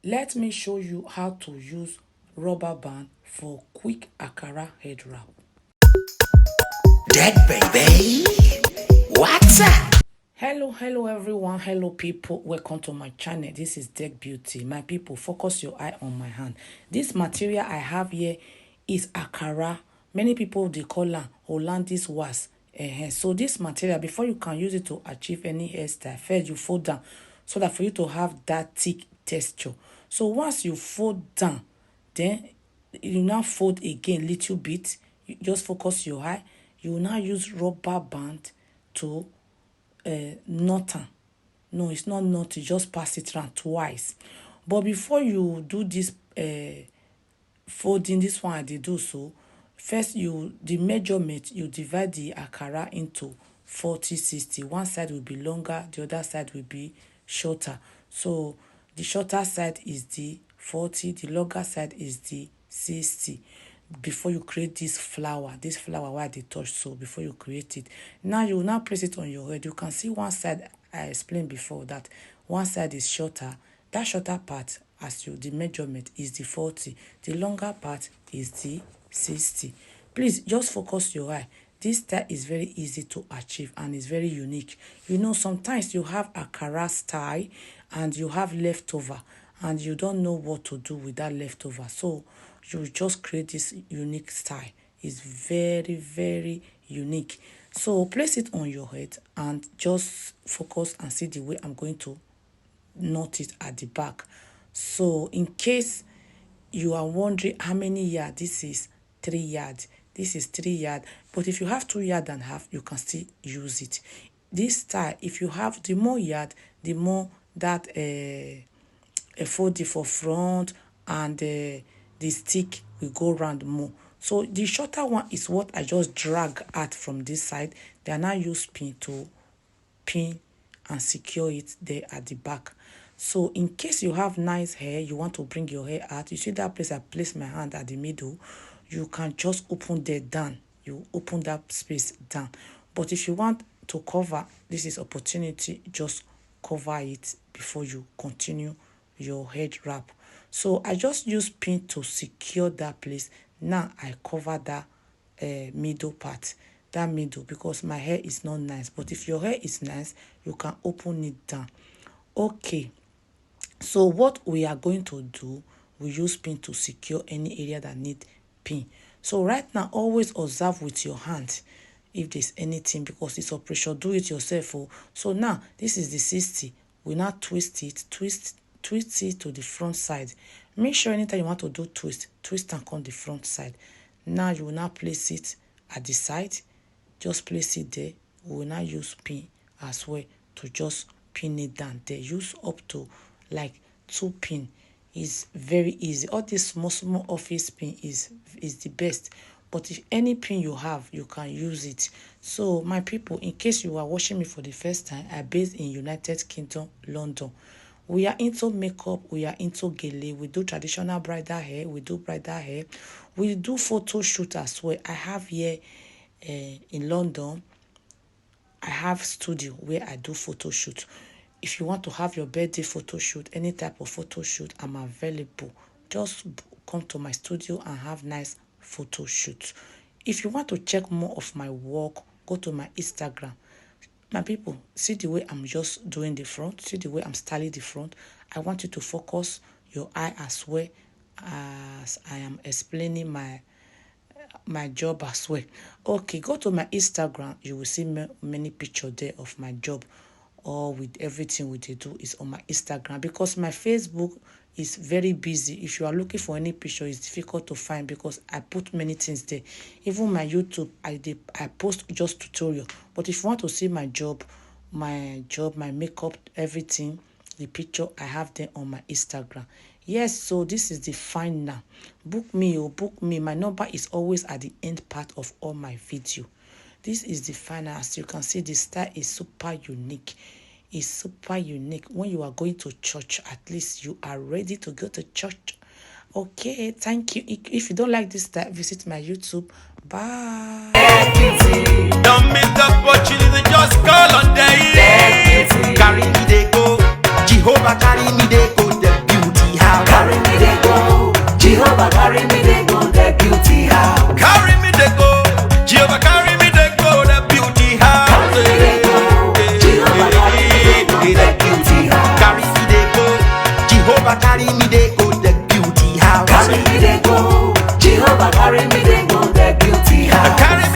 Let me show you how to use rubber band for quick Ankara head wrap. Dead baby, what's up? Hello everyone, hello people, welcome to my channel. This is Deck Beauty. My people, focus your eye on my hand. This material I have here is Ankara. Many people they call am Hollandis was. So this material, before you can use it to achieve any hairstyle, first you fold down so that for you to have that thick texture. So once you fold down, then you now fold again little bit. You just focus your eye. You will now use rubber band to knot am. No, it's not knot, you just pass it around twice. But before you do this folding, this one I dey do so, first the measurement, you divide the Ankara into 40-60. One side will be longer, the other side will be shorter. So the shorter side is the 40, the longer side is the 60. Before you create this flower wey I dey touch, so before you create it, now you will now place it on your head. You can see one side, I explained before that one side is shorter. That shorter part, as you the measurement is the 40, the longer part is the 60. Please just focus your eye. This style is very easy to achieve and is very unique. You know, sometimes you have Ankara style and you have leftover and you don't know what to do with that leftover. So you just create this unique style. It's very unique. So place it on your head and just focus and see the way I'm going to knot it at the back. So in case you are wondering how many yards, this is 3 yards. This is 3 yards. But if you have 2 yards and a half, you can still use it. This style, if you have the more yard, the more that fold it for front and the stick will go round more. So the shorter one is what I just drag out from this side. Then I use pin to pin and secure it there at the back. So in case you have nice hair, you want to bring your hair out, you see that place I place my hand at the middle, you can just open there down. You open that space down. But if you want to cover, this is opportunity, just cover it before you continue your head wrap. So I just use pin to secure that place. Now I cover that middle part, that middle, because my hair is not nice. But if your hair is nice, you can open it down. Okay, so what we are going to do, we use pin to secure any area that need pin. So right now, always observe with your hand if there's anything, because it's operation do it yourself. So now this is the 60. We now twist it to the front side. Make sure anytime you want to do twist and come the front side. Now you will now place it at the side. Just place it there. We will now use pin as well to just pin it down there. Use up to like 2 pin. Is very easy. All this small office pin is the best. But if any pin you have, you can use it. So my people, in case you are watching me for the first time, I based in United Kingdom, London. We are into makeup, we are into gele, we do traditional bridal hair, we do bridal hair, we do photo shoot as well. I have here in London, I have studio where I do photo shoot. If you want to have your birthday photo shoot, any type of photo shoot, I'm available. Just come to my studio and have nice photo shoots. If you want to check more of my work, go to my Instagram. My people, see the way I'm just doing the front. See the way I'm styling the front. I want you to focus your eye as well as I am explaining my job as well. Okay, go to my Instagram. You will see many pictures there of my job. Or with everything we do is on my Instagram, because my Facebook is very busy. If you are looking for any picture, it's difficult to find because I put many things there. Even my YouTube, I post just tutorial. But if you want to see my job, my makeup, everything, the picture, I have them on my Instagram. Yes, so this is the final. Book me or book me. My number is always at the end part of all my video. This is the final. As you can see, the style is super unique. It's super unique. When you are going to church, at least you are ready to go to church. Okay, thank you. If you don't like this style, visit my YouTube. Bye. Don't miss the opportunity, just call on day. Carry me, they go. Jehovah, carry me, they go.